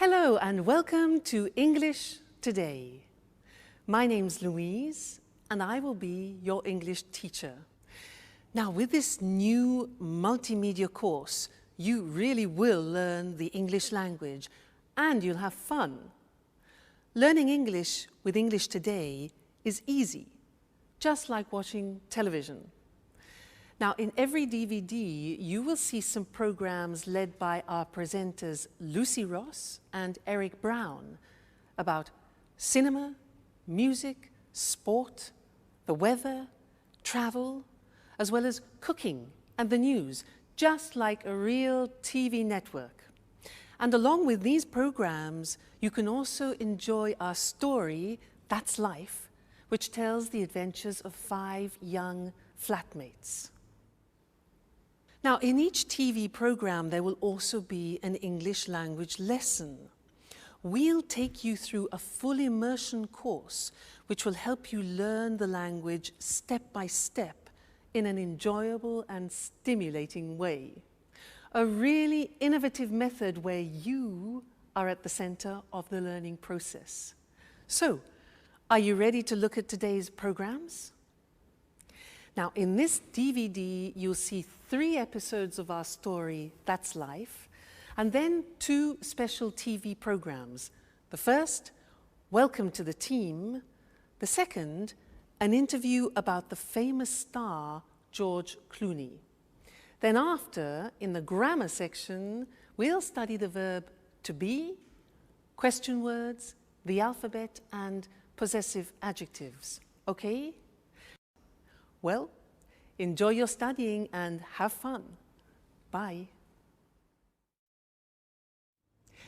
Hello and welcome to English Today. My name's Louise and I will be your English teacher. Now with this new multimedia course, you really will learn the English language and you'll have fun. Learning English with English Today is easy, just like watching television. Now, in every DVD, you will see some programs led by our presenters Lucy Ross and Eric Brown about cinema, music, sport, the weather, travel, as well as cooking and the news, just like a real TV network. And along with these programs, you can also enjoy our story, That's Life, which tells the adventures of 5 young flatmates. Now, in each TV program, there will also be an English language lesson. We'll take you through a full immersion course, which will help you learn the language step by step in an enjoyable and stimulating way. A really innovative method where you are at the center of the learning process. So, are you ready to look at today's programs? Now, in this DVD, you'll see 3 episodes of our story, That's Life, and then 2 special TV programs. The first, Welcome to the Team. The second, an interview about the famous star, George Clooney. Then after, in the grammar section, we'll study the verb to be, question words, the alphabet, and possessive adjectives. Okay? Well, enjoy your studying and have fun. Bye.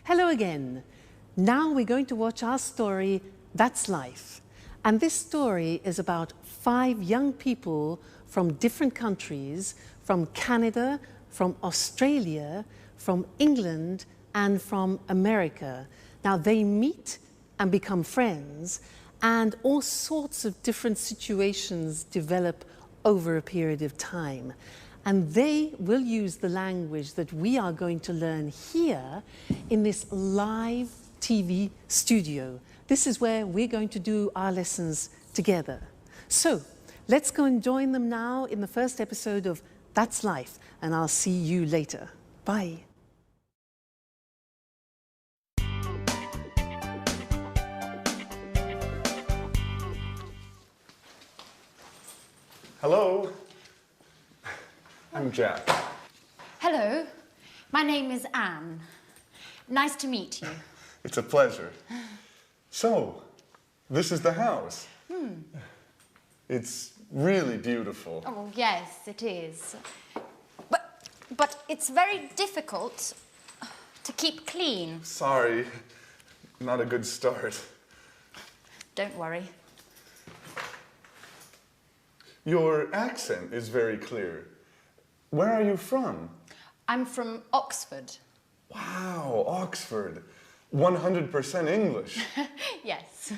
Hello again. Now we're going to watch our story, That's Life. And this story is about 5 young people from different countries, from Canada, from Australia, from England, and from America. Now they meet and become friends, and all sorts of different situations develop over a period of time. And they will use the language that we are going to learn here in this live TV studio. This is where we're going to do our lessons together. So let's go and join them now in the first episode of That's Life, and I'll see you later. Bye. Hello, I'm Jack. Hello, my name is Anne. Nice to meet you. It's a pleasure. So, this is the house. It's really beautiful. Oh, yes, it is. But it's very difficult to keep clean. Sorry, not a good start. Don't worry. Your accent is very clear. Where are you from? I'm from Oxford. Wow, Oxford. 100% English. Yes.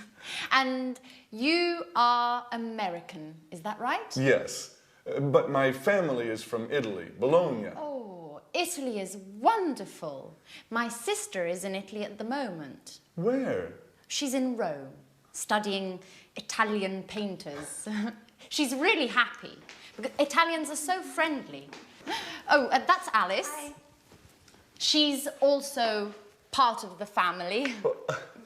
And you are American, is that right? Yes, but my family is from Italy, Bologna. Oh, Italy is wonderful. My sister is in Italy at the moment. Where? She's in Rome, studying Italian painters. She's really happy, because Italians are so friendly. Oh, that's Alice. Hi. She's also part of the family.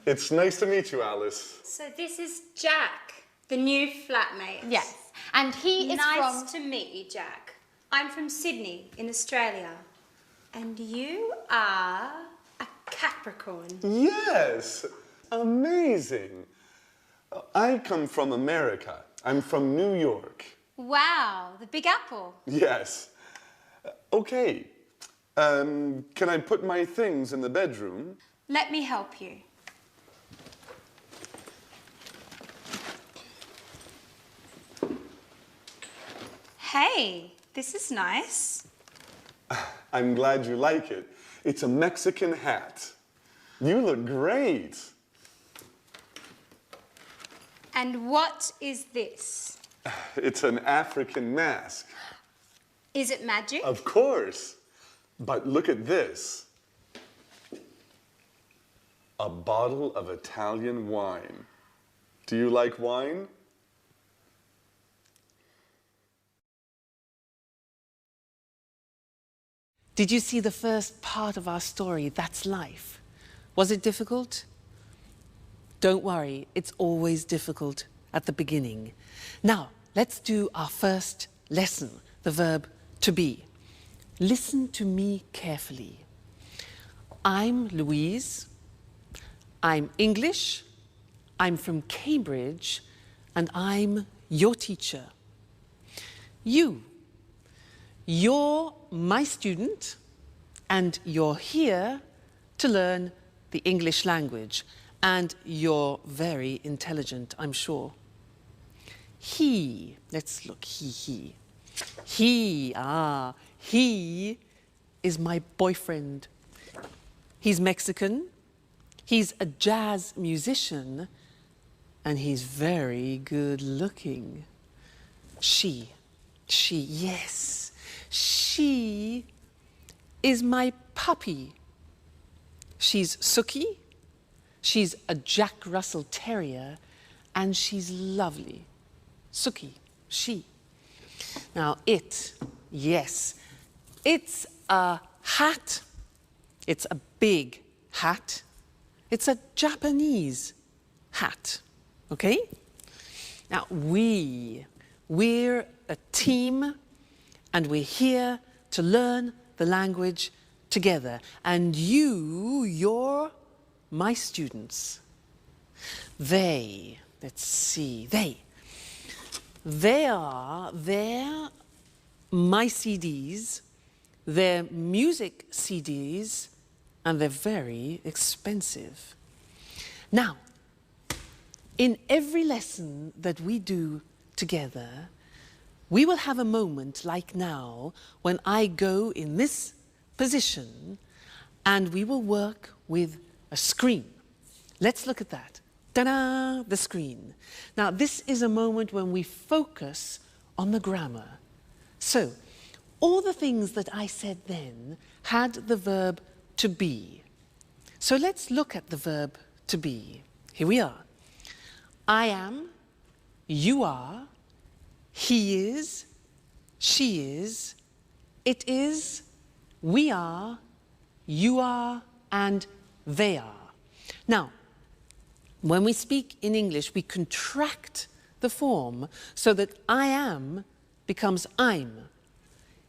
It's nice to meet you, Alice. So this is Jack, the new flatmate. Yes, and he is Nice to meet you, Jack. I'm from Sydney in Australia. And you are a Capricorn. Yes, amazing. I come from America. I'm from New York. Wow, the Big Apple. Yes. Okay. Can I put my things in the bedroom? Let me help you. Hey, this is nice. I'm glad you like it. It's a Mexican hat. You look great. And what is this? It's an African mask. Is it magic? Of course. But look at this. a bottle of Italian wine. Do you like wine? Did you see the first part of our story, That's Life? Was it difficult? Don't worry, it's always difficult at the beginning. Now, let's do our first lesson, the verb to be. Listen to me carefully. I'm Louise. I'm English. I'm from Cambridge, and I'm your teacher. You're my student, and you're here to learn the English language, and you're very intelligent, I'm sure. He, let's look, he is my boyfriend. He's Mexican, he's a jazz musician, and he's very good looking. She, yes, she is my puppy. She's Suki, she's a Jack Russell Terrier, and she's lovely. Suki, she. Now yes, it's a hat. It's a big hat. It's a Japanese hat, okay? Now we're a team, and we're here to learn the language together. And you're my students. They're my CDs, they're music CDs, and they're very expensive. Now, in every lesson that we do together, we will have a moment like now when I go in this position and we will work with a screen. Let's look at that. Ta-da! The screen. Now, this is a moment when we focus on the grammar. So, all the things that I said then had the verb to be. So let's look at the verb to be. Here we are. I am, you are, he is, she is, it is, we are, you are, and they are. Now, when we speak in English, we contract the form so that I am becomes I'm.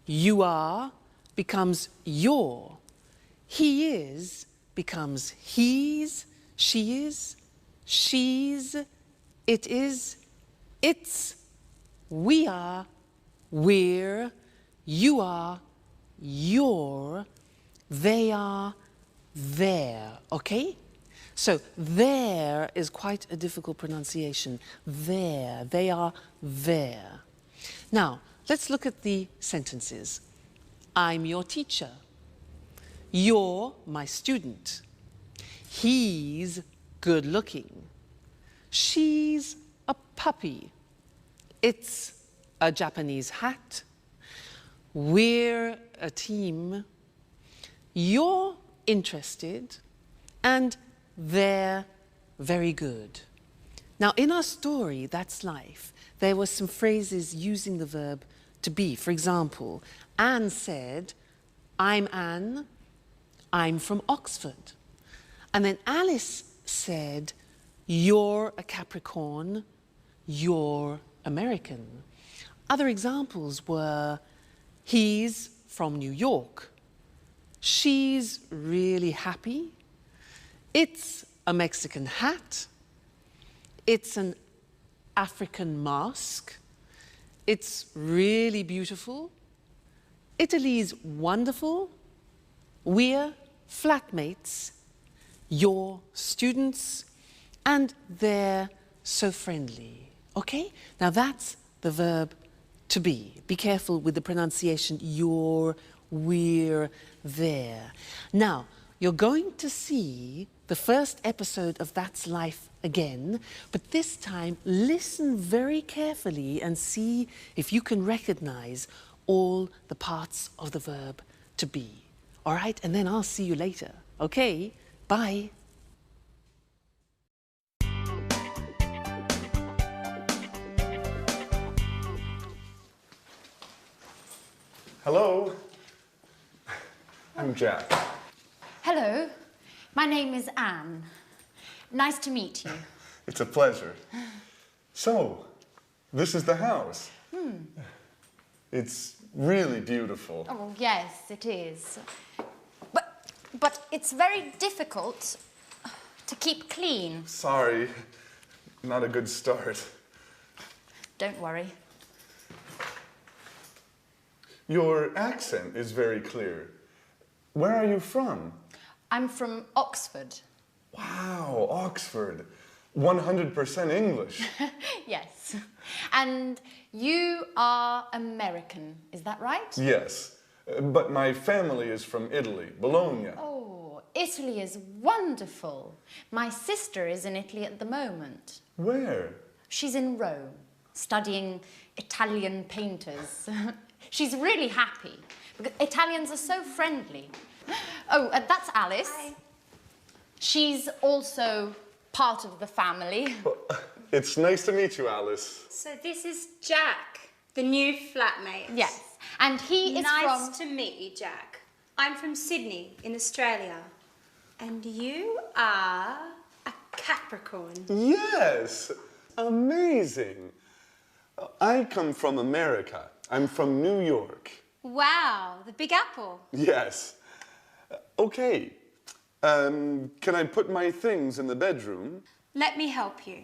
You are becomes your. He is becomes he's, she is, she's, it is, it's, we are, we're, you are, you're, they are, they're, okay? So there is quite a difficult pronunciation. There, they are there. Now, let's look at the sentences. I'm your teacher. You're my student. He's good looking. She's a puppy. It's a Japanese hat. We're a team. You're interested, and they're very good. Now, in our story, That's Life, there were some phrases using the verb to be. For example, Anne said, I'm Anne, I'm from Oxford. And then Alice said, you're a Capricorn, you're American. Other examples were, he's from New York, she's really happy, it's a Mexican hat, it's an African mask, it's really beautiful, Italy's wonderful, we're flatmates, you're students, and they're so friendly. Okay? Now that's the verb to be. Be careful with the pronunciation, you're, we're, there. Now, you're going to see the first episode of That's Life again, but this time listen very carefully and see if you can recognize all the parts of the verb to be. All right? And then I'll see you later. Okay? Bye. Hello. I'm Jack. Hello, my name is Anne. Nice to meet you. It's a pleasure. So, this is the house. It's really beautiful. Oh, yes, it is. But it's very difficult to keep clean. Sorry, not a good start. Don't worry. Your accent is very clear. Where are you from? I'm from Oxford. Wow, Oxford. 100% English. Yes. And you are American, is that right? Yes, but my family is from Italy, Bologna. Oh, Italy is wonderful. My sister is in Italy at the moment. Where? She's in Rome, studying Italian painters. She's really happy, because Italians are so friendly. Oh, that's Alice. Hi. She's also part of the family. It's nice to meet you, Alice. So this is Jack, the new flatmate. Yes, and he is Nice to meet you, Jack. I'm from Sydney in Australia. And you are a Capricorn. Yes, amazing. I come from America. I'm from New York. Wow, the Big Apple. Yes. Okay. Can I put my things in the bedroom? Let me help you.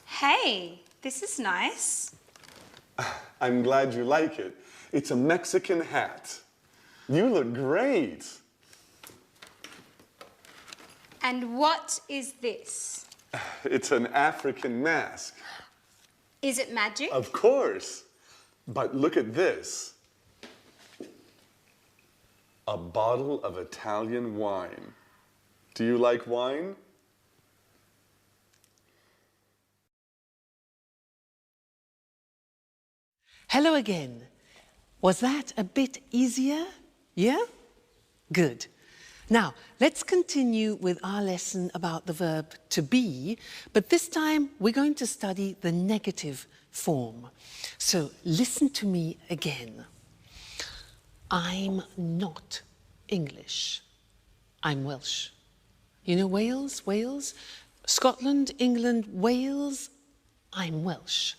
Hey, this is nice. I'm glad you like it. It's a Mexican hat. You look great. And what is this? It's an African mask. Is it magic? Of course. But look at this. A bottle of Italian wine. Do you like wine? Hello again. Was that a bit easier? Yeah? Good. Now, let's continue with our lesson about the verb to be, but this time we're going to study the negative form. So listen to me again. I'm not English. I'm Welsh. You know Wales? Wales? Scotland, England, Wales? I'm Welsh.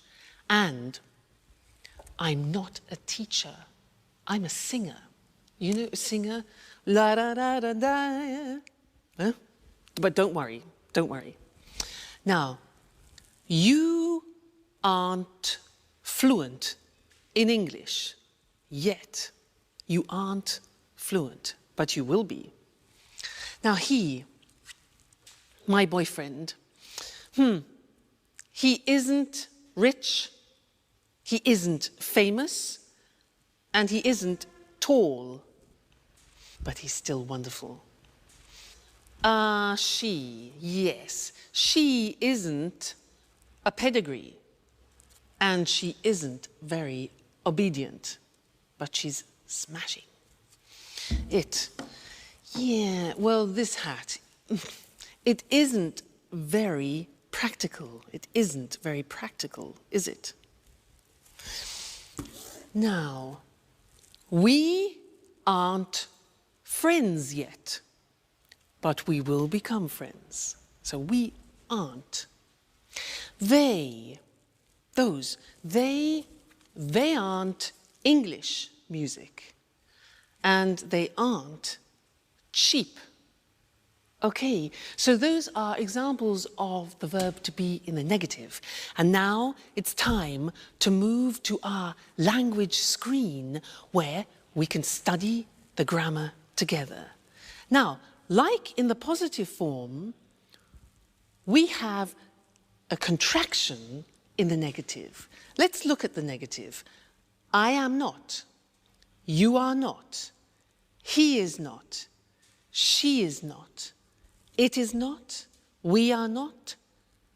And I'm not a teacher. I'm a singer. You know a singer? La da da da da. Huh? But don't worry, don't worry. Now, you aren't fluent in English yet. You aren't fluent, but you will be. Now he, my boyfriend, he isn't rich, he isn't famous, and he isn't tall, but he's still wonderful. She, yes, she isn't a pedigree, and she isn't very obedient, but she's smashing. Yeah, well, this hat, it isn't very practical. It isn't very practical, is it? Now, we aren't friends yet, but we will become friends. So we aren't. They aren't English music, and they aren't cheap. Okay, so those are examples of the verb to be in the negative. And now it's time to move to our language screen where we can study the grammar together. Now, like in the positive form, we have a contraction in the negative. Let's look at the negative. I am not. You are not. He is not. She is not. It is not. We are not.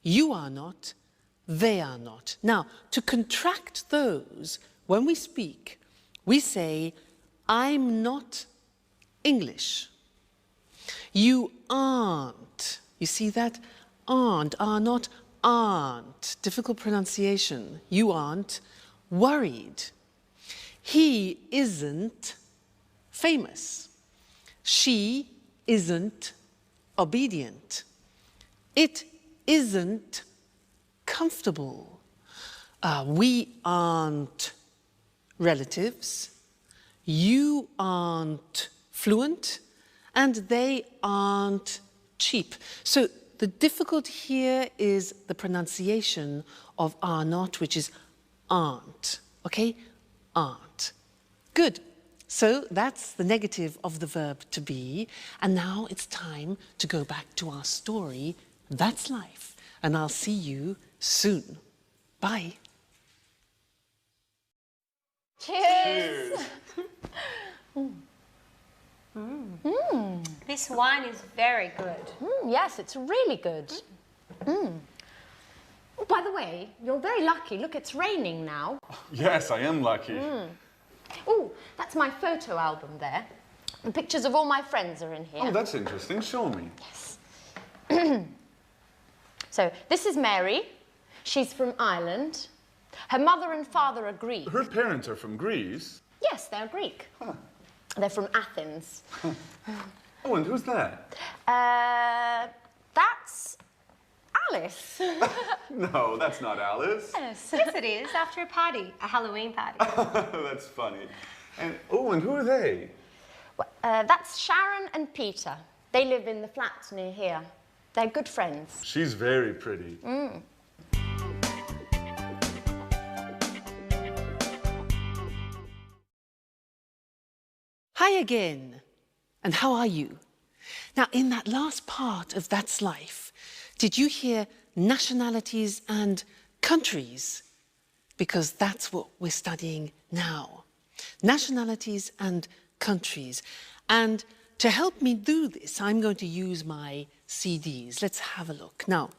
You are not. They are not. Now, to contract those, when we speak, we say, I'm not English. You aren't. You see that? Aren't, are not, aren't, difficult pronunciation, you aren't worried. He isn't famous. She isn't obedient. It isn't comfortable. We aren't relatives. You aren't fluent. And they aren't cheap. So the difficulty here is the pronunciation of are not, which is aren't. Okay? Aren't. Good. So that's the negative of the verb to be. And now it's time to go back to our story. That's life. And I'll see you soon. Bye. Cheers! This wine is very good. Yes, it's really good. Oh, by the way, you're very lucky. Look, it's raining now. Yes, I am lucky. Oh, that's my photo album there. The pictures of all my friends are in here. Oh, that's interesting. Show me. Yes. So, this is Mary. She's from Ireland. Her mother and father are Greek. Her parents are from Greece. Yes, they're Greek. Huh. They're from Athens. Oh, and who's that? That's Alice. No, that's not Alice. Yes. Yes, it is. After a party, a Halloween party. That's funny. And oh, and who are they? That's Sharon and Peter. They live in the flats near here. They're good friends. She's very pretty. Hi again. And how are you? Now, in that last part of That's Life, did you hear nationalities and countries? Because that's what we're studying now. Nationalities and countries. And to help me do this, I'm going to use my CDs. Let's have a look. Now,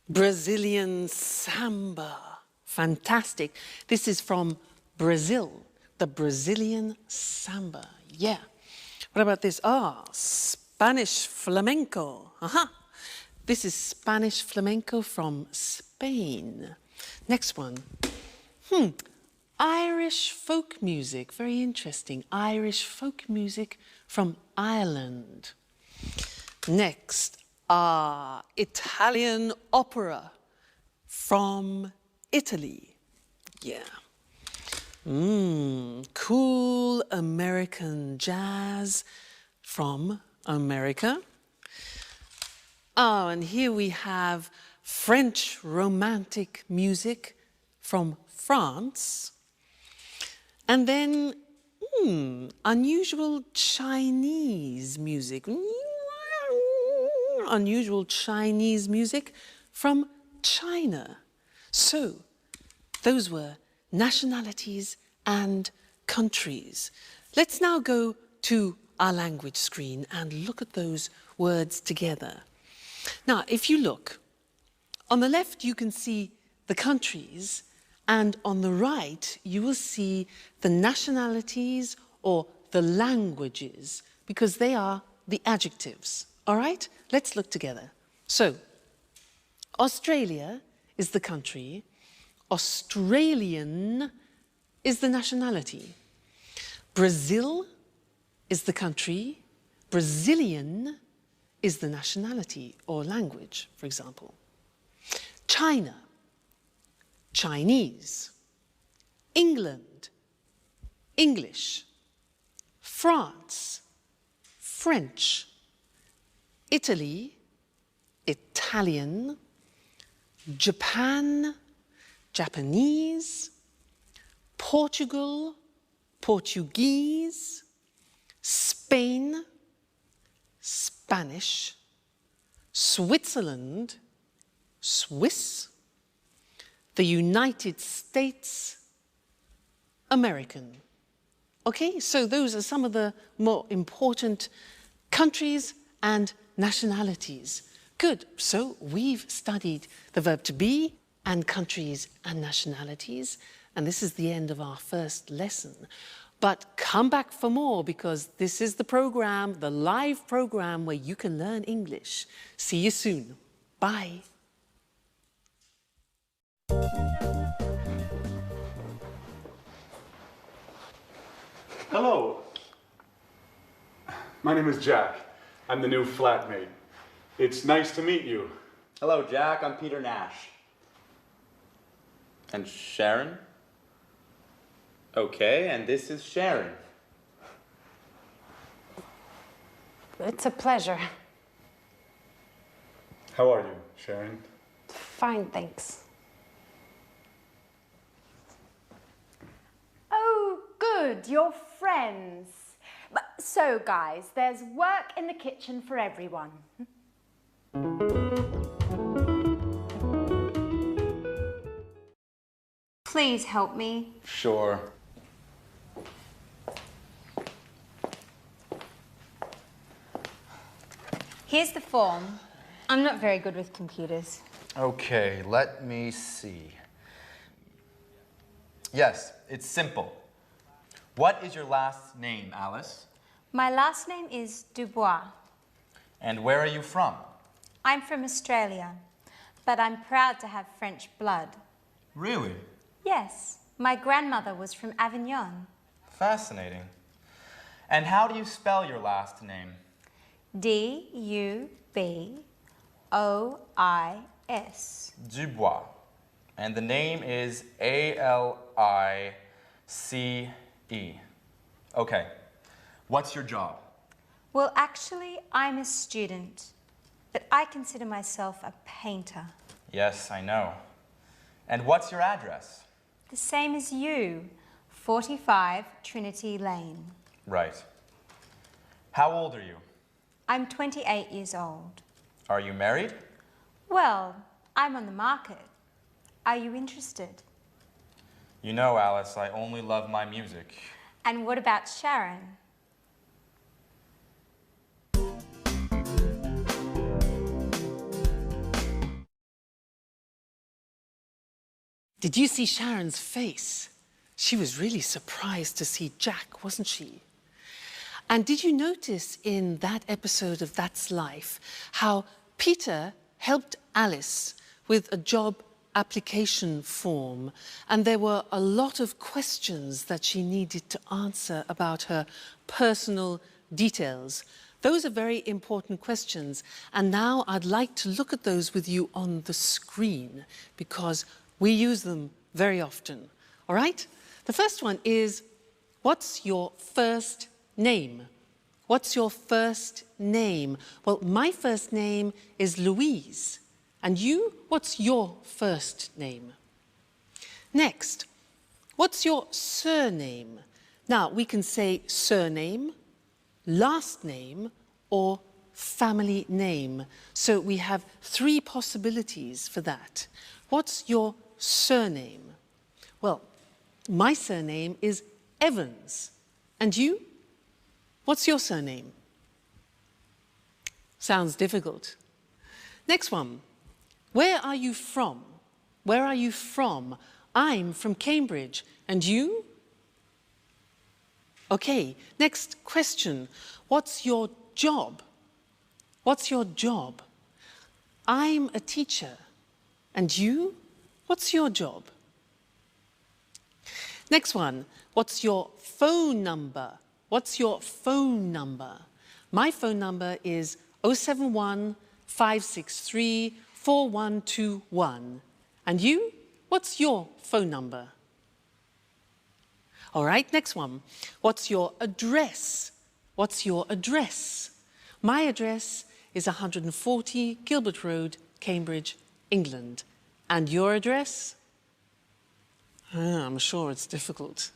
Brazilian samba. Fantastic. This is from Brazil. The Brazilian samba. Yeah. What about this? Spanish flamenco. This is Spanish flamenco from Spain. Next one. Irish folk music. Very interesting. Irish folk music from Ireland. Next, Italian opera from Italy. Yeah. Cool American jazz from America. Oh, and here we have French romantic music from France. And then unusual Chinese music. Unusual Chinese music from China. So, those were nationalities and countries. Let's now go to our language screen and look at those words together. Now, if you look, on the left you can see the countries, and on the right you will see the nationalities or the languages, because they are the adjectives. All right? Let's look together. So, Australia is the country. Australian is the nationality. Brazil is the country. Brazilian is the nationality or language, for example. China, Chinese. England, English. France, French. Italy, Italian. Japan, Japanese. Portugal, Portuguese. Spain, Spanish. Switzerland, Swiss. The United States, American. Okay, so those are some of the more important countries and nationalities. Good, so we've studied the verb to be and countries and nationalities, and this is the end of our first lesson. But come back for more, because this is the program, the live program where you can learn English. See you soon. Bye. Hello. My name is Jack. I'm the new flatmate. It's nice to meet you. Hello, Jack. I'm Peter Nash. And Sharon? Okay, and this is Sharon. It's a pleasure. How are you, Sharon? Fine, thanks. Oh, good, you're friends. So, guys, there's work in the kitchen for everyone. Please help me. Sure. Here's the form. I'm not very good with computers. Okay, let me see. Yes, it's simple. What is your last name, Alice? My last name is Dubois. And where are you from? I'm from Australia, but I'm proud to have French blood. Really? Yes, my grandmother was from Avignon. Fascinating. And how do you spell your last name? D-U-B-O-I-S. Dubois. And the name is A-L-I-C-E. Okay. What's your job? Well, actually, I'm a student, but I consider myself a painter. Yes, I know. And what's your address? The same as you, 45 Trinity Lane. Right. How old are you? I'm 28 years old. Are you married? Well, I'm on the market. Are you interested? You know, Alice, I only love my music. And what about Sharon? Did you see Sharon's face? She was really surprised to see Jack, wasn't she? And did you notice in that episode of That's Life how Peter helped Alice with a job application form, and there were a lot of questions that she needed to answer about her personal details. Those are very important questions, and now I'd like to look at those with you on the screen because we use them very often. All right? The first one is, what's your first name? What's your first name? Well, my first name is Louise. And you, what's your first name? Next, what's your surname? Now, we can say surname, last name, or family name. So we have three possibilities for that. What's your surname? Well, my surname is Evans. And you? What's your surname? Sounds difficult. Next one. Where are you from? Where are you from? I'm from Cambridge. And you? Okay, next question. What's your job? What's your job? I'm a teacher. And you? What's your job? Next one. What's your phone number? What's your phone number? My phone number is 071 563 4121. And you? What's your phone number? All right, next one. What's your address? What's your address? My address is 140 Gilbert Road, Cambridge, England. And your address? I'm sure it's difficult.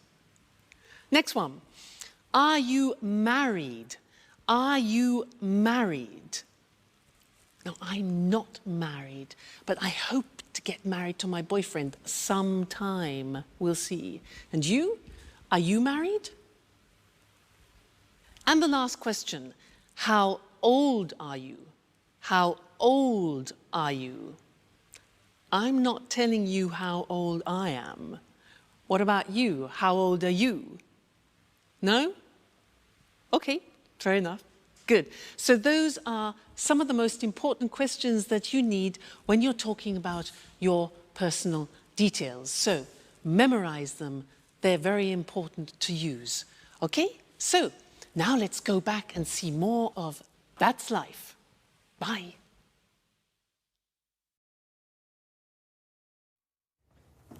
Next one. Are you married? Are you married? Now, I'm not married, but I hope to get married to my boyfriend sometime. We'll see. And you? Are you married? And the last question. How old are you? How old are you? I'm not telling you how old I am. What about you? How old are you? No? Okay, fair enough. Good. So those are some of the most important questions that you need when you're talking about your personal details. So memorize them. They're very important to use. Okay? So now let's go back and see more of That's Life. Bye.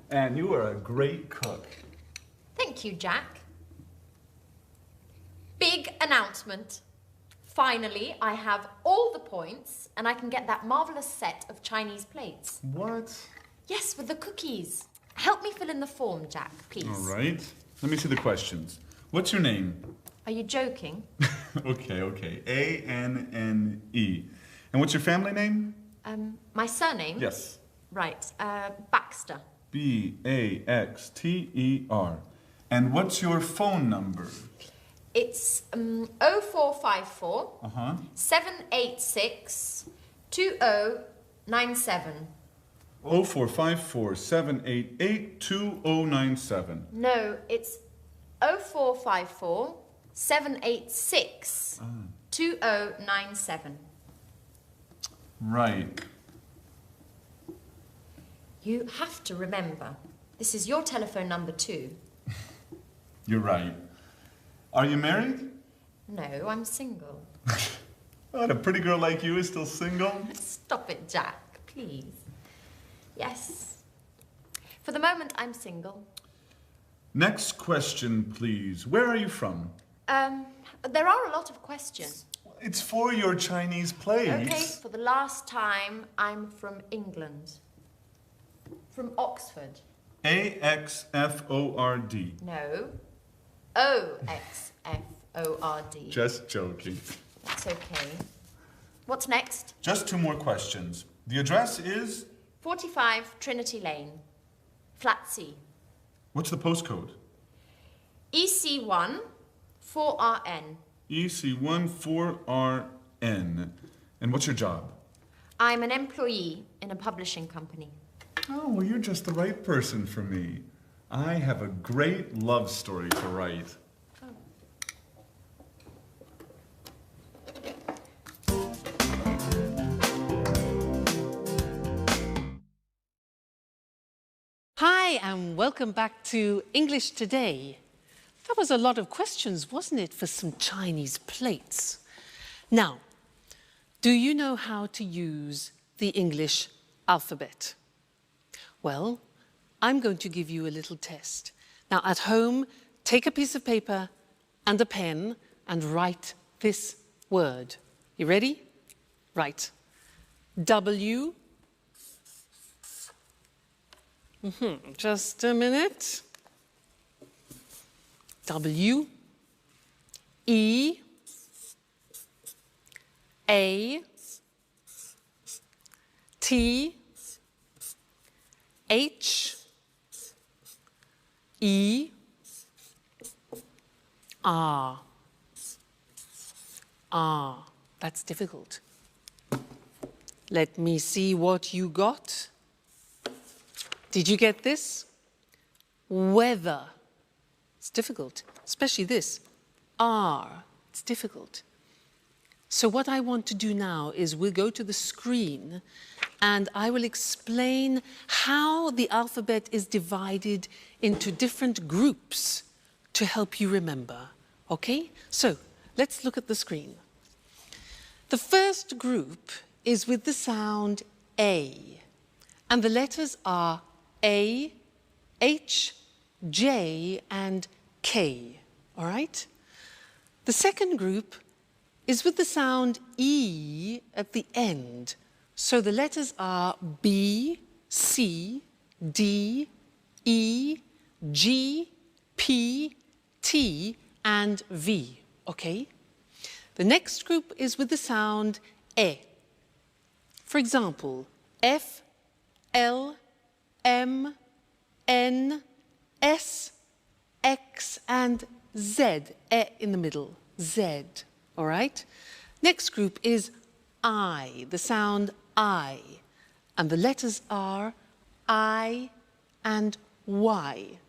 And you are a great cook. Thank you, Jack. Big announcement. Finally, I have all the points and I can get that marvelous set of Chinese plates. What? Yes, with the cookies. Help me fill in the form, Jack, please. All right. Let me see the questions. What's your name? Are you joking? Okay. A-N-N-E. And what's your family name? My surname? Yes. Right, Baxter. B-A-X-T-E-R. And what's your phone number? It's 0454 786 2097. 0454 788 2097. No, it's 0454 786 2097. Right. You have to remember, this is your telephone number too. You're right. Are you married? No, I'm single. What, a pretty girl like you is still single? Stop it, Jack, please. Yes. For the moment, I'm single. Next question, please. Where are you from? There are a lot of questions. It's for your Chinese plates. Okay, for the last time, I'm from England. From Oxford. A-X-F-O-R-D. No. O-X-F-O-R-D. Just joking. That's okay. What's next? Just 2 more questions. The address is? 45 Trinity Lane. Flat C. What's the postcode? EC1 4RN. EC1 4RN. And what's your job? I'm an employee in a publishing company. Oh, well, you're just the right person for me. I have a great love story to write. Hi, and welcome back to English Today. That was a lot of questions, wasn't it, for some Chinese plates? Now, do you know how to use the English alphabet? Well, I'm going to give you a little test. Now, at home, take a piece of paper and a pen and write this word. You ready? Write W. Just a minute. W. E. A. T. H. E. R. R. That's difficult. Let me see what you got. Did you get this? Weather. It's difficult, especially this. R. It's difficult. So what I want to do now is we'll go to the screen and I will explain how the alphabet is divided into different groups to help you remember. Okay? So let's look at the screen. The first group is with the sound A, and the letters are A, H, J, and K. All right? The second group is with the sound E at the end. So the letters are B, C, D, E, G, P, T, and V. Okay? The next group is with the sound E. For example, F, L, M, N, S, X, and Z. E in the middle. Z. All right? Next group is I, the sound I. And the letters are I and Y.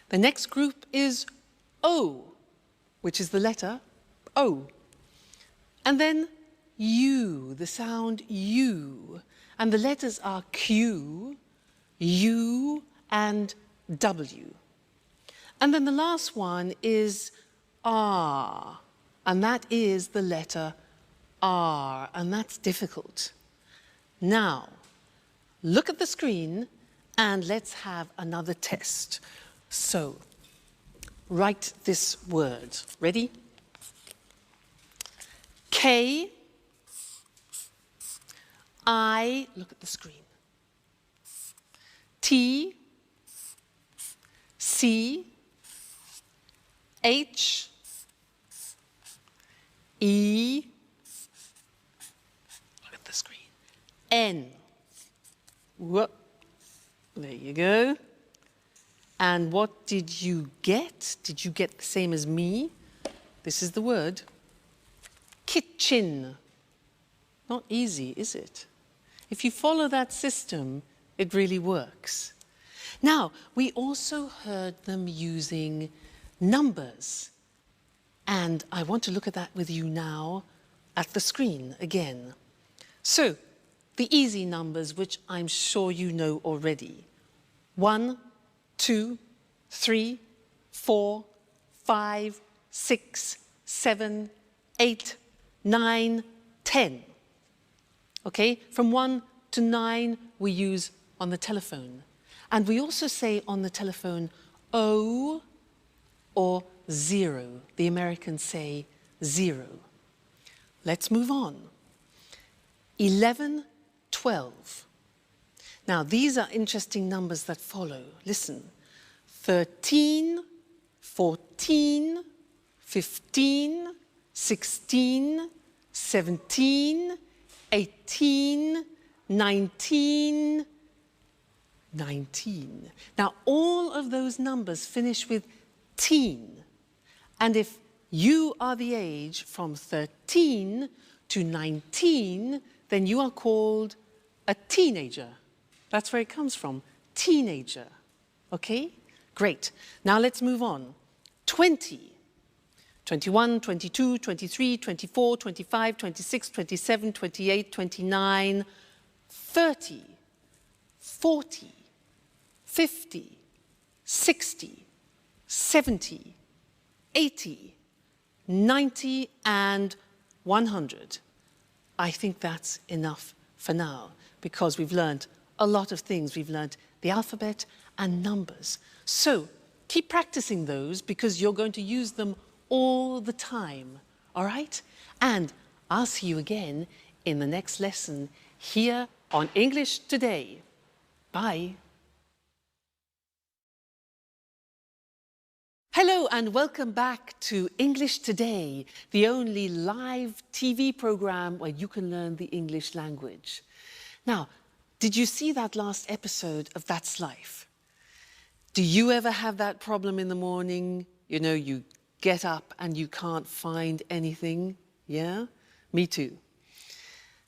The next group is O, which is the letter O. And then U, the sound U. And the letters are Q, U and W. And then the last one is R, and that is the letter R, and that's difficult. Now, look at the screen and let's have another test. So, write this word. Ready? K, I, look at the screen. T, C, H, E, look at the screen, N. Whoop. There you go. And what did you get? Did you get the same as me? This is the word. Kitchen. Not easy, is it? If you follow that system, it really works. Now, we also heard them using numbers. And I want to look at that with you now at the screen again. So, the easy numbers, which I'm sure you know already. 1, 2, 3, 4, 5, 6, 7, 8, 9, 10. Okay, from 1 to 9 we use on the telephone. And we also say on the telephone O or 0. The Americans say 0. Let's move on. 11, 12. Now, these are interesting numbers that follow. Listen. 13, 14, 15, 16, 17, 18, 19, 19. Now, all of those numbers finish with teen. And if you are the age from 13 to 19, then you are called a teenager. That's where it comes from, teenager. Okay? Great. Now let's move on. 20. 21, 22, 23, 24, 25, 26, 27, 28, 29, 30, 40, 50, 60, 70, 80, 90, and 100. I think that's enough for now because we've learned a lot of things. We've learned the alphabet and numbers. So keep practicing those because you're going to use them all the time, all right? And I'll see you again in the next lesson here on English Today. Bye. Hello and welcome back to English Today, the only live TV program where you can learn the English language. Now, did you see that last episode of That's Life? Do you ever have that problem in the morning? You know, you get up and you can't find anything? Yeah? Me too.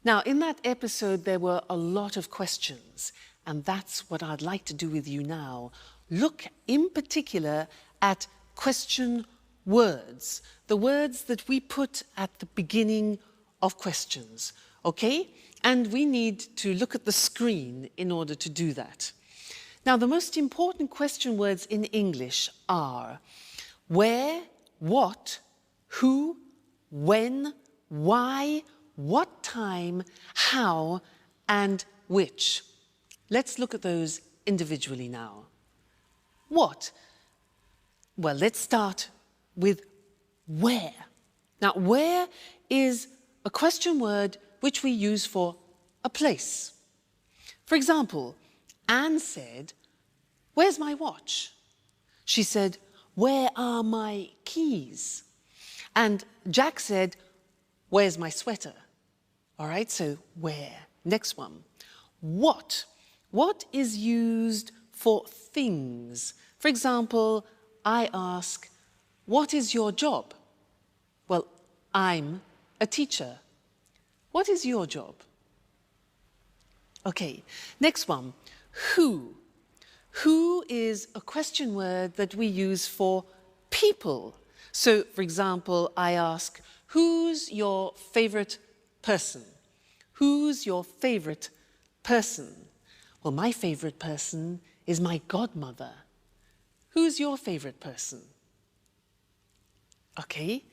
Now, in that episode, there were a lot of questions, and that's what I'd like to do with you now. Look in particular at question words, the words that we put at the beginning of questions, okay? And we need to look at the screen in order to do that. Now, the most important question words in English are where, what, who, when, why, what time, how, and which. Let's look at those individually now. What? Well, let's start with where. Now, where is a question word which we use for a place. For example, Anne said, "Where's my watch?" She said, "Where are my keys?" And Jack said, "Where's my sweater?" All right, so where? Next one. What? What is used for things? For example, I ask, "What is your job?" Well, I'm a teacher. What is your job? Okay, next one. Who? Who is a question word that we use for people. So, for example, I ask, "Who's your favorite person?" Who's your favorite person? Well, my favorite person is my godmother. Who's your favorite person? Okay.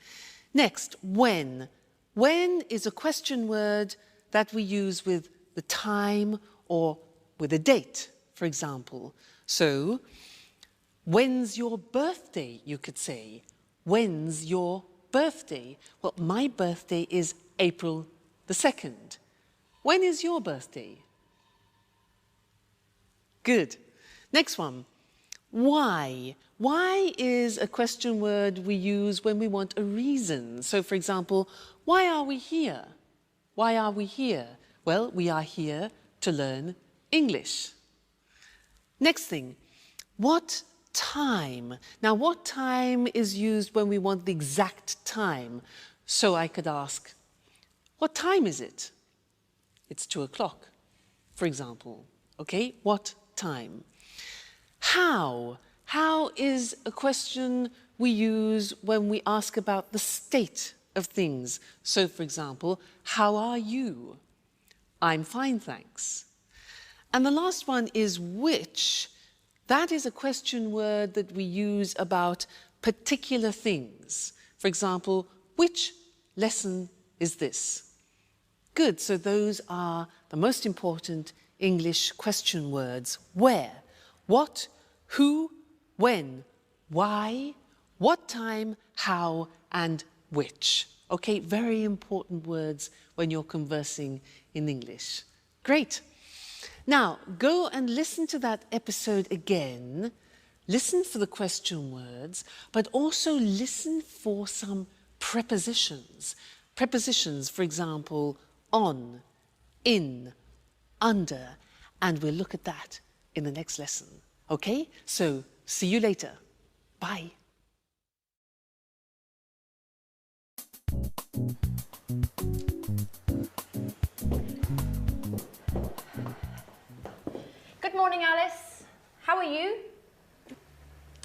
Next, when. When is a question word that we use with the time or with a date, for example. So, when's your birthday, you could say. When's your birthday? Well, my birthday is April the 2nd. When is your birthday? Good. Next one. Why? Why is a question word we use when we want a reason. So, for example, why are we here? Why are we here? Well, we are here to learn English. Next thing, what time? Now, what time is used when we want the exact time? So I could ask, what time is it? It's 2 o'clock, for example. Okay, what time? How? How is a question we use when we ask about the state of things. So, for example, how are you? I'm fine, thanks. And the last one is which. That is a question word that we use about particular things. For example, which lesson is this? Good, so those are the most important English question words. Where, what, who, when, why, what time, how, and which. Okay, very important words when you're conversing in English. Great. Now, go and listen to that episode again. Listen for the question words, but also listen for some prepositions. Prepositions, for example, on, in, under, and we'll look at that in the next lesson. Okay? So, see you later. Bye. Good morning, Alice. How are you?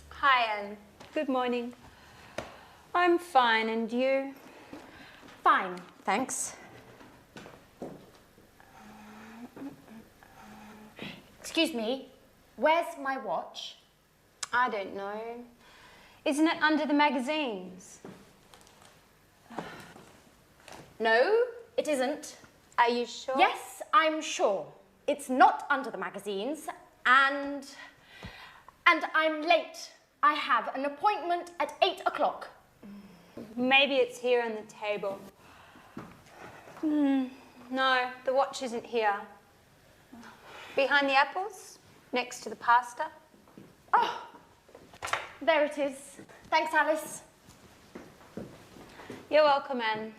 Hi, Anne. Good morning. I'm fine, and you? Fine, thanks. Excuse me, where's my watch? I don't know. Isn't it under the magazines? No, it isn't. Are you sure? Yes, I'm sure. It's not under the magazines, and I'm late. I have an appointment at 8 o'clock. Maybe it's here on the table. No, the watch isn't here. Behind the apples, next to the pasta. Oh, there it is. Thanks, Alice. You're welcome, Anne.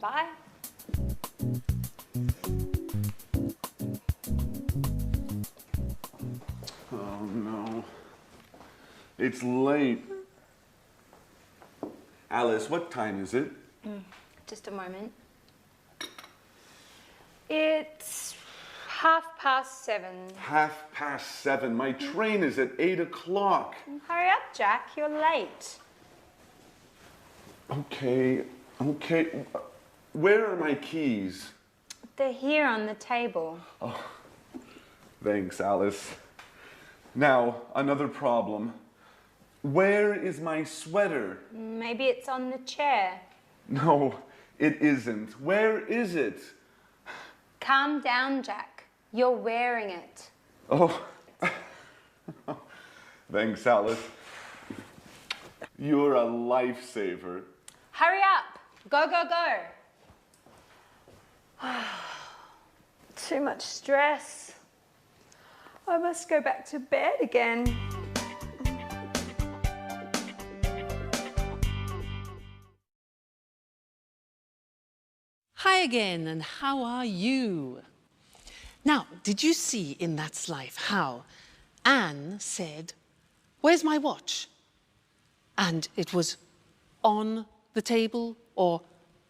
Bye. Oh no. It's late. Alice, what time is it? Just a moment. It's 7:30. 7:30. My train is at 8 o'clock. Hurry up, Jack. You're late. Okay. Where are my keys? They're here on the table. Thanks, Alice. Now, another problem. Where is my sweater? Maybe it's on the chair. No, it isn't. Where is it? Calm down, Jack. You're wearing it. Oh, thanks, Alice. You're a lifesaver. Hurry up. Go, go, go. Too much stress. I must go back to bed again. Hi again, and how are you? Now, did you see in that slide how Anne said, "Where's my watch?" And it was on the table or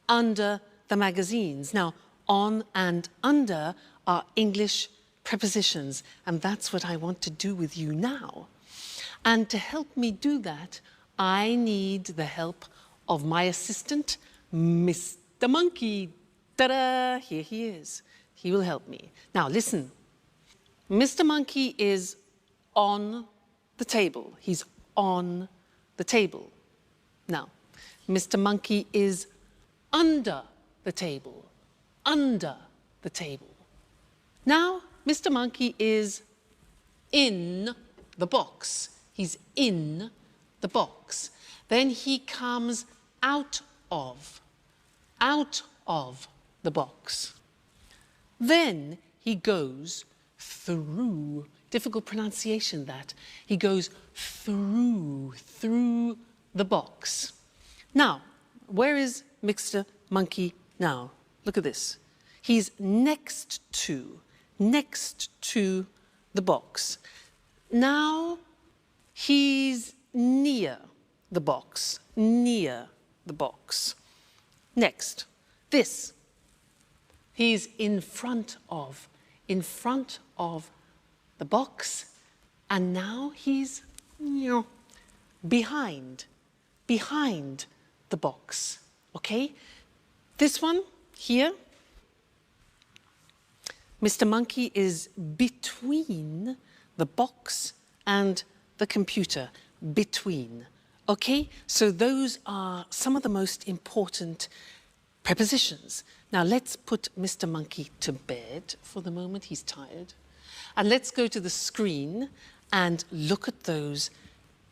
under the magazines. Now, on and under are English prepositions, and that's what I want to do with you now. And to help me do that, I need the help of my assistant, Mr. Monkey. Ta-da! Here he is. He will help me. Now, listen. Mr. Monkey is on the table. He's on the table. Now, Mr. Monkey is under the table. Under the table. Now, Mr. Monkey is in the box. He's in the box. Then he comes out of the box. Then he goes through, difficult pronunciation that, he goes through the box. Now, where is Mr. Monkey now? Look at this. He's next to the box. Now he's near the box, near the box. Next, this. He's in front of the box, and now he's behind the box, okay? This one here, Mr. Monkey is between the box and the computer, between, okay? So those are some of the most important prepositions. Now let's put Mr. Monkey to bed for the moment, he's tired. And let's go to the screen and look at those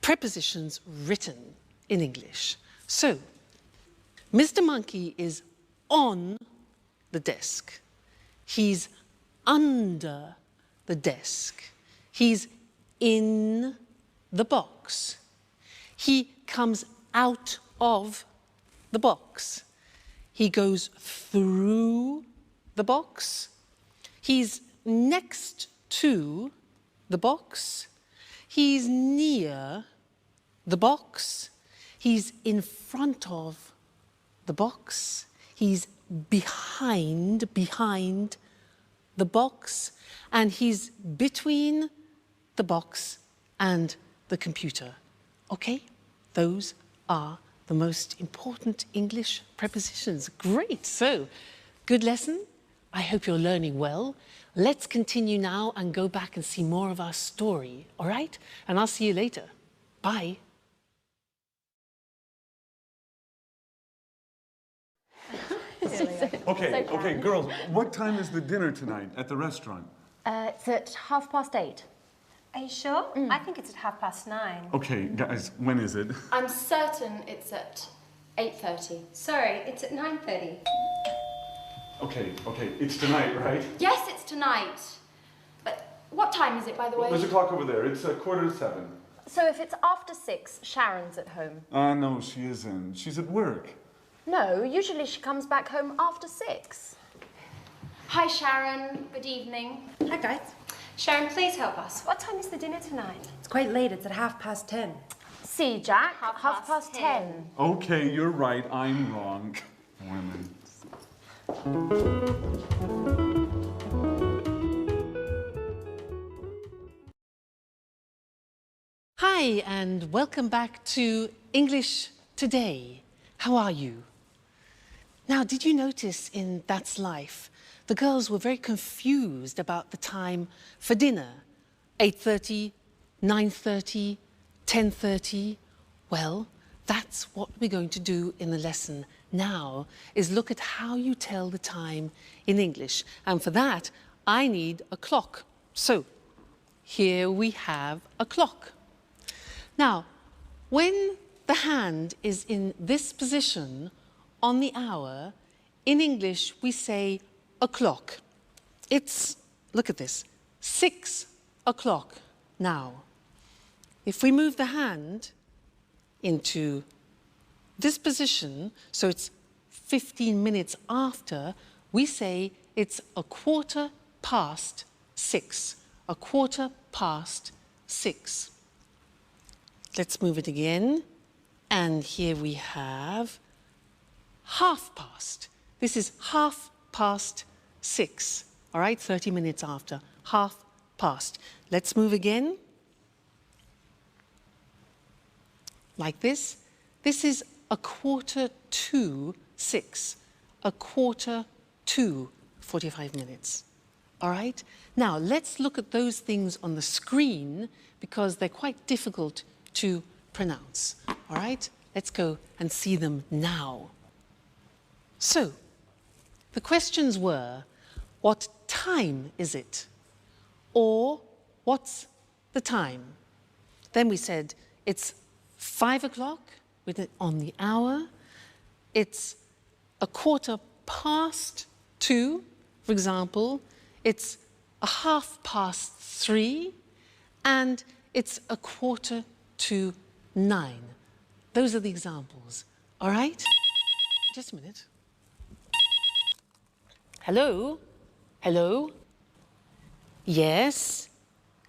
prepositions written in English. So, Mr. Monkey is on the desk. He's under the desk. He's in the box. He comes out of the box. He goes through the box. He's next to the box. He's near the box. He's in front of the box. He's behind the box. And he's between the box and the computer. Okay? Those are the most important English prepositions. Great. So, good lesson. I hope you're learning well. Let's continue now and go back and see more of our story. All right? And I'll see you later. Bye. Okay, girls, what time is the dinner tonight at the restaurant? It's at 8:30. Are you sure? I think it's at 9:30. Okay, guys, when is it? I'm certain it's at 8:30. Sorry, it's at 9:30. Okay, it's tonight, right? Yes, it's tonight. But what time is it, by the way? There's a clock over there. It's 7:15. So if it's after 6, Sharon's at home. No, she isn't. She's at work. No, usually she comes back home after 6. Hi, Sharon. Good evening. Hi guys. Sharon, please help us. What time is the dinner tonight? It's quite late, it's at 10:30. See, Jack, Half past 10. Okay, you're right. I'm wrong. Women. Hi, and welcome back to English Today. How are you? Now, did you notice in That's Life, the girls were very confused about the time for dinner? 8:30, 9:30, 10:30? Well, that's what we're going to do in the lesson now, is look at how you tell the time in English. And for that, I need a clock. So, here we have a clock. Now, when the hand is in this position on the hour, in English we say o'clock. It's, look at this, 6 o'clock now. If we move the hand into this position, so it's 15 minutes after, we say it's 6:15. 6:15. Let's move it again. And here we have 6:30. This is 6:30. All right, 30 minutes after. 6:30. Let's move again. Like this. This is 6:45. 6:45. 45 minutes. all right? Now, let's look at those things on the screen because they're quite difficult to pronounce, all right? Let's go and see them now. So, the questions were, what time is it? Or, what's the time? Then we said, it's 5 o'clock with it on the hour. It's 2:15, for example. It's 3:30, and it's 8:45. Those are the examples, all right? Just a minute. Hello? Hello? Yes?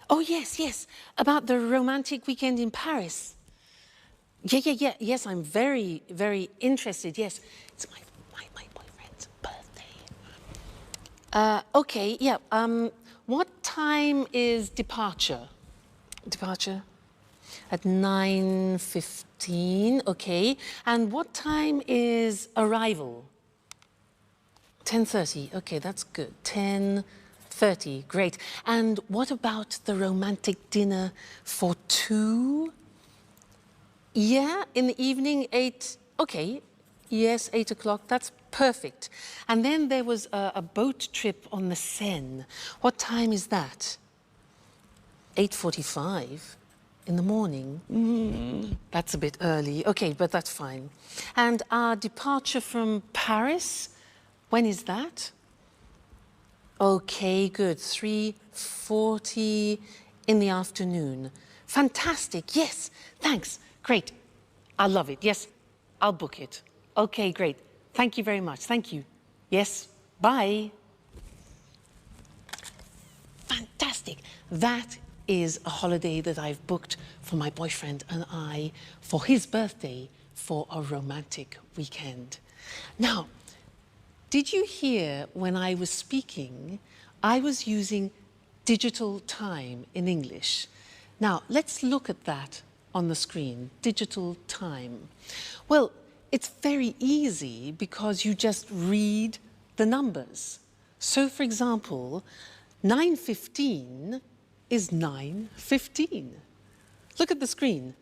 Oh, yes, yes, about the romantic weekend in Paris. Yes, I'm very, very interested, yes. It's my boyfriend's birthday. Okay, yeah, what time is departure? Departure? At 9:15, okay. And what time is arrival? 10:30, okay, that's good. 10:30, great. And what about the romantic dinner for 2? Yeah, in the evening, 8, okay. Yes, 8 o'clock, that's perfect. And then there was a boat trip on the Seine. What time is that? 8:45 in the morning. That's a bit early. Okay, but that's fine. And our departure from Paris, when is that? Okay, good. 3:40 in the afternoon. Fantastic. Yes, thanks. Great. I love it. Yes, I'll book it. Okay, great. Thank you very much. Thank you. Yes, bye. Fantastic. That is a holiday that I've booked for my boyfriend and I for his birthday for a romantic weekend. Now, did you hear when I was speaking, I was using digital time in English. Now, let's look at that on the screen, digital time. Well, it's very easy because you just read the numbers. So, for example, 9:15 is 9:15. Look at the screen,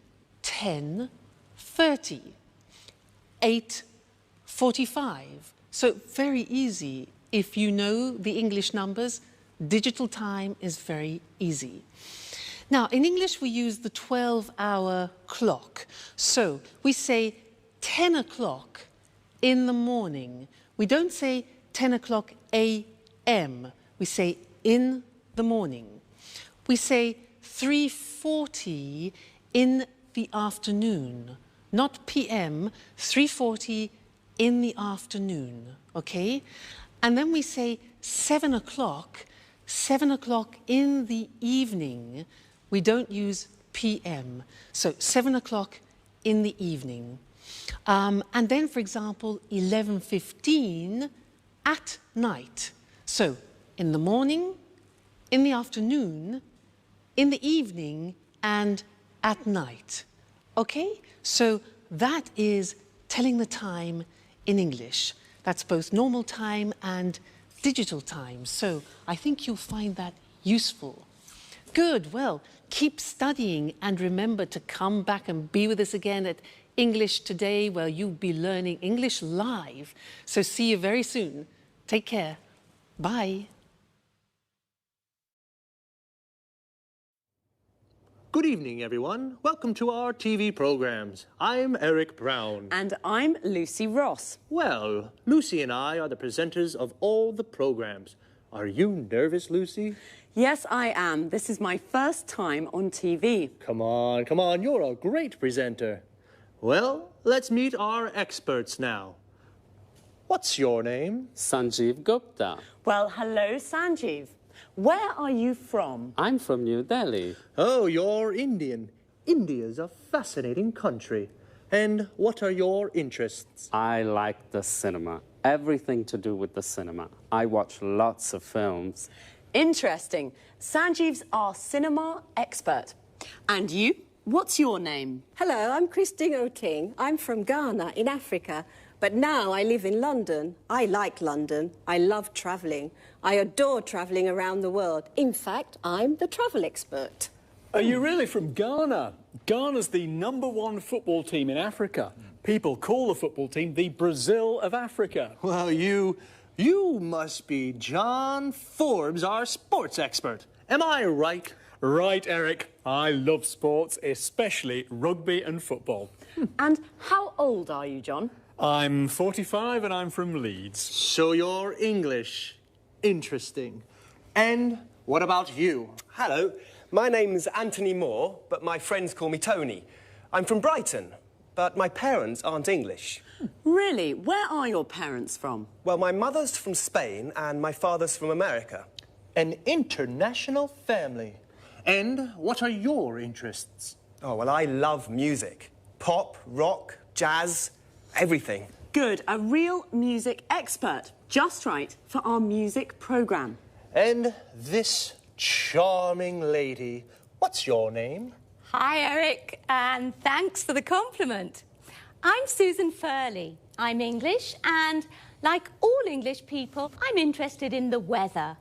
10:30, 8:45. So very easy. If you know the English numbers, digital time is very easy. Now, in English, we use the 12-hour clock. So we say 10 o'clock in the morning. We don't say 10 o'clock a.m. We say in the morning. We say 3:40 in the afternoon, not p.m., 3:40 in the afternoon, okay? And then we say 7 o'clock in the evening. We don't use p.m., so 7 o'clock in the evening. And then, for example, 11:15 at night. So in the morning, in the afternoon, in the evening, and at night. Okay? So that is telling the time in English. That's both normal time and digital time. So I think you'll find that useful. Good. Well, keep studying and remember to come back and be with us again at English Today, where you'll be learning English live. So see you very soon. Take care. Bye. Good evening, everyone. Welcome to our TV programs. I'm Eric Brown. And I'm Lucy Ross. Well, Lucy and I are the presenters of all the programs. Are you nervous, Lucy? Yes, I am. This is my first time on TV. Come on, you're a great presenter. Well, let's meet our experts now. What's your name? Sanjeev Gupta. Well, hello, Sanjeev. Where are you from? I'm from New Delhi. Oh, you're Indian. India's a fascinating country. And what are your interests? I like the cinema. Everything to do with the cinema. I watch lots of films. Interesting. Sanjeev's our cinema expert. And you? What's your name? Hello, I'm Christine Oting. I'm from Ghana in Africa. But now I live in London. I like London. I love travelling. I adore travelling around the world. In fact, I'm the travel expert. Are you really from Ghana? Ghana's the #1 football team in Africa. People call the football team the Brazil of Africa. Well, you must be John Forbes, our sports expert. Am I right? Right, Eric. I love sports, especially rugby and football. And how old are you, John? I'm 45 and I'm from Leeds. So you're English. Interesting. And what about you? Hello, my name's Anthony Moore, but my friends call me Tony. I'm from Brighton, but my parents aren't English. Really? Where are your parents from? Well, my mother's from Spain and my father's from America. An international family. And what are your interests? Oh, well, I love music. Pop, rock, jazz, everything. Good, a real music expert. Just right for our music programme. And this charming lady, what's your name? Hi, Eric, and thanks for the compliment. I'm Susan Furley. I'm English, and like all English people, I'm interested in the weather.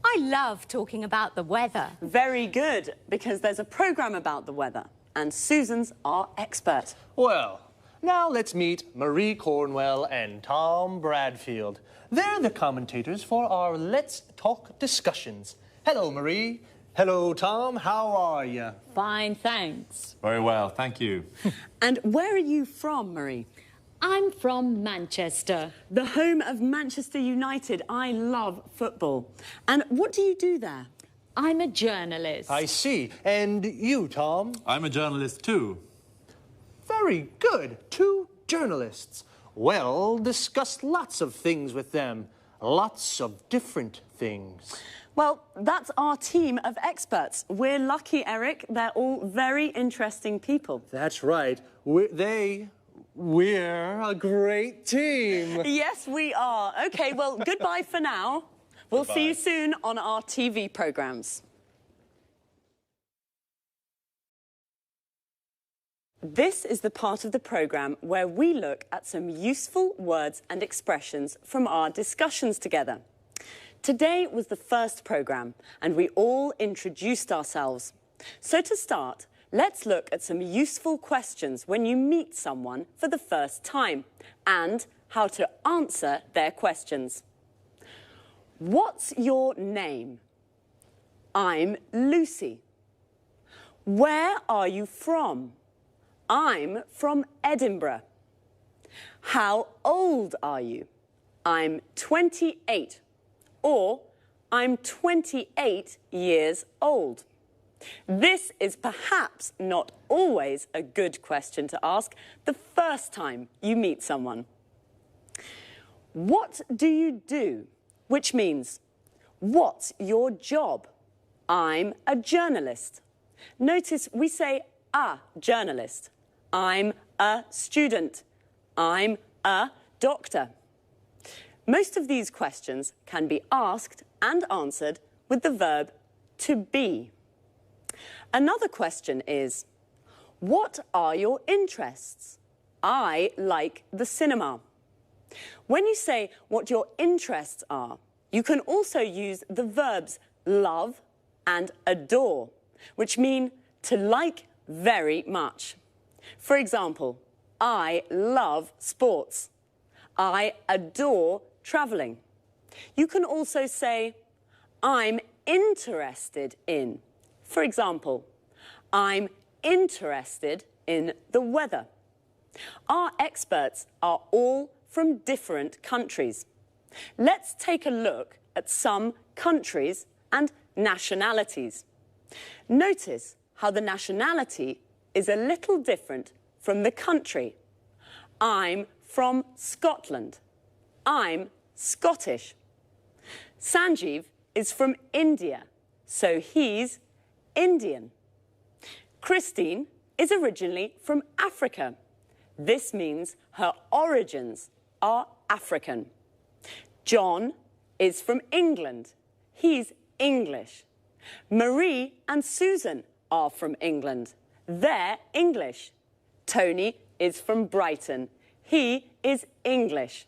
I love talking about the weather. Very good, because there's a programme about the weather, and Susan's our expert. Well, now let's meet Marie Cornwell and Tom Bradfield. They're the commentators for our Let's Talk discussions. Hello, Marie. Hello, Tom. How are you? Fine, thanks. Very well, thank you. And where are you from, Marie? I'm from Manchester. The home of Manchester United. I love football. And what do you do there? I'm a journalist. I see. And you, Tom? I'm a journalist too. Very good. 2 journalists. Well, discuss lots of things with them. Lots of different things. Well, that's our team of experts. We're lucky, Eric. They're all very interesting people. That's right. We're a great team. Yes, we are. OK, well, goodbye for now. We'll see you soon on our TV programmes. This is the part of the programme where we look at some useful words and expressions from our discussions together. Today was the first programme, and we all introduced ourselves. So to start, let's look at some useful questions when you meet someone for the first time, and how to answer their questions. What's your name? I'm Lucy. Where are you from? I'm from Edinburgh. How old are you? I'm 28. Or, I'm 28 years old. This is perhaps not always a good question to ask the first time you meet someone. What do you do? Which means, what's your job? I'm a journalist. Notice we say a journalist. I'm a student. I'm a doctor. Most of these questions can be asked and answered with the verb to be. Another question is, what are your interests? I like the cinema. When you say what your interests are, you can also use the verbs love and adore, which mean to like very much. For example, I love sports. I adore travelling. You can also say, I'm interested in. For example, I'm interested in the weather. Our experts are all from different countries. Let's take a look at some countries and nationalities. Notice how the nationality is a little different from the country. I'm from Scotland. I'm Scottish. Sanjeev is from India, so he's Indian. Christine is originally from Africa. This means her origins are African. John is from England. He's English. Marie and Susan are from England. They're English. Tony is from Brighton. He is English.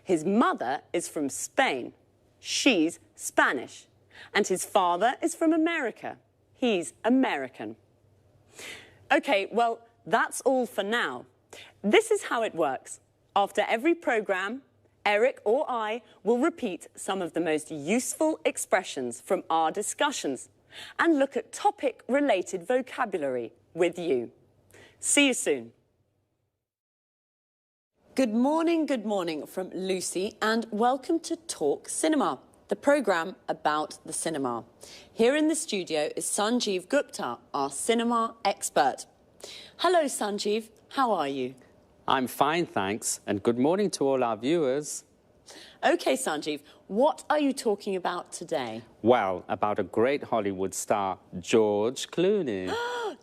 His mother is from Spain. She's Spanish. And his father is from America. He's American. OK, well, that's all for now. This is how it works. After every programme, Eric or I will repeat some of the most useful expressions from our discussions and look at topic-related vocabulary with you. See you soon. Good morning from Lucy, and welcome to Talk Cinema, the programme about the cinema. Here in the studio is Sanjeev Gupta, our cinema expert. Hello, Sanjeev. How are you? I'm fine, thanks, and good morning to all our viewers. OK, Sanjeev, what are you talking about today? Well, about a great Hollywood star, George Clooney.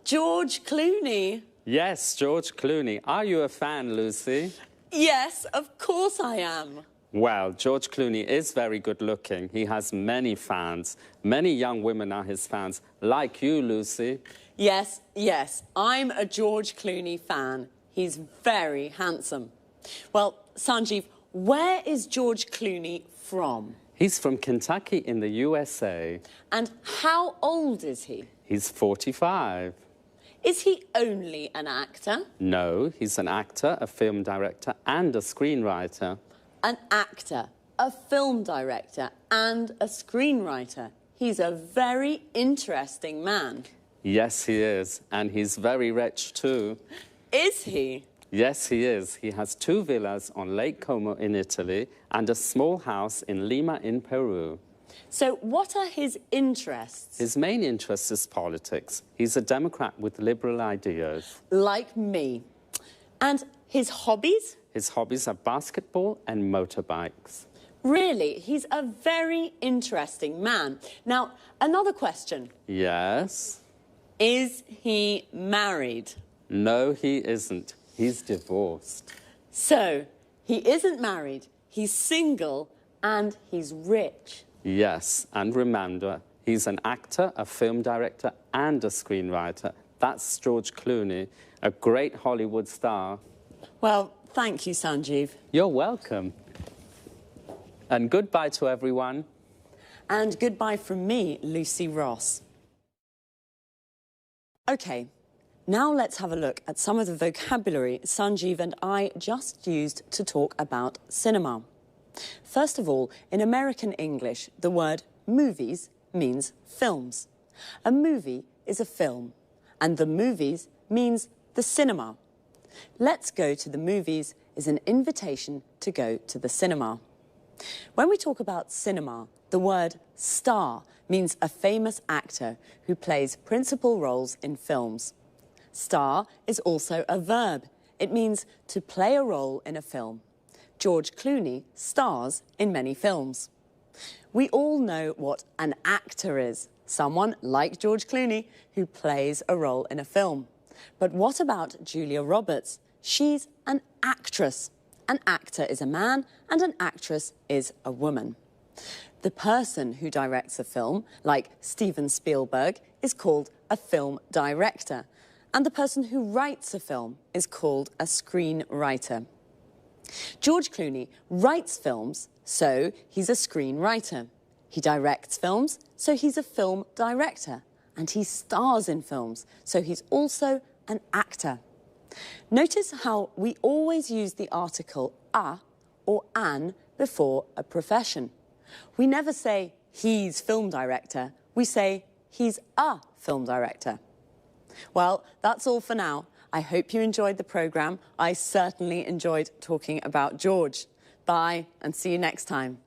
George Clooney? Yes, George Clooney. Are you a fan, Lucy? Yes, of course I am. Well, George Clooney is very good looking. He has many fans. Many young women are his fans, like you, Lucy. Yes, I'm a George Clooney fan. He's very handsome. Well, Sanjeev, where is George Clooney from? He's from Kentucky in the USA. And how old is he? He's 45. Is he only an actor? No, he's an actor, a film director, and a screenwriter. An actor, a film director, and a screenwriter. He's a very interesting man. Yes, he is. And he's very rich, too. Is he? Yes, he is. He has 2 villas on Lake Como in Italy and a small house in Lima in Peru. So what are his interests? His main interest is politics. He's a Democrat with liberal ideas. Like me. And his hobbies? His hobbies are basketball and motorbikes. Really? He's a very interesting man. Now, another question. Yes? Is he married? No, he isn't. He's divorced. So, he isn't married, he's single, and he's rich. Yes, and remember, he's an actor, a film director, and a screenwriter. That's George Clooney, a great Hollywood star. Well, thank you, Sanjeev. You're welcome. And goodbye to everyone. And goodbye from me, Lucy Ross. OK, now let's have a look at some of the vocabulary Sanjeev and I just used to talk about cinema. First of all, in American English, the word movies means films. A movie is a film, and the movies means the cinema. Let's go to the movies is an invitation to go to the cinema. When we talk about cinema, the word star means a famous actor who plays principal roles in films. Star is also a verb. It means to play a role in a film. George Clooney stars in many films. We all know what an actor is, someone like George Clooney who plays a role in a film. But what about Julia Roberts? She's an actress. An actor is a man and an actress is a woman. The person who directs a film, like Steven Spielberg, is called a film director. And the person who writes a film is called a screenwriter. George Clooney writes films, so he's a screenwriter. He directs films, so he's a film director. And he stars in films, so he's also an actor. Notice how we always use the article a or an before a profession. We never say he's film director, we say he's a film director. Well, that's all for now. I hope you enjoyed the programme. I certainly enjoyed talking about George. Bye, and see you next time.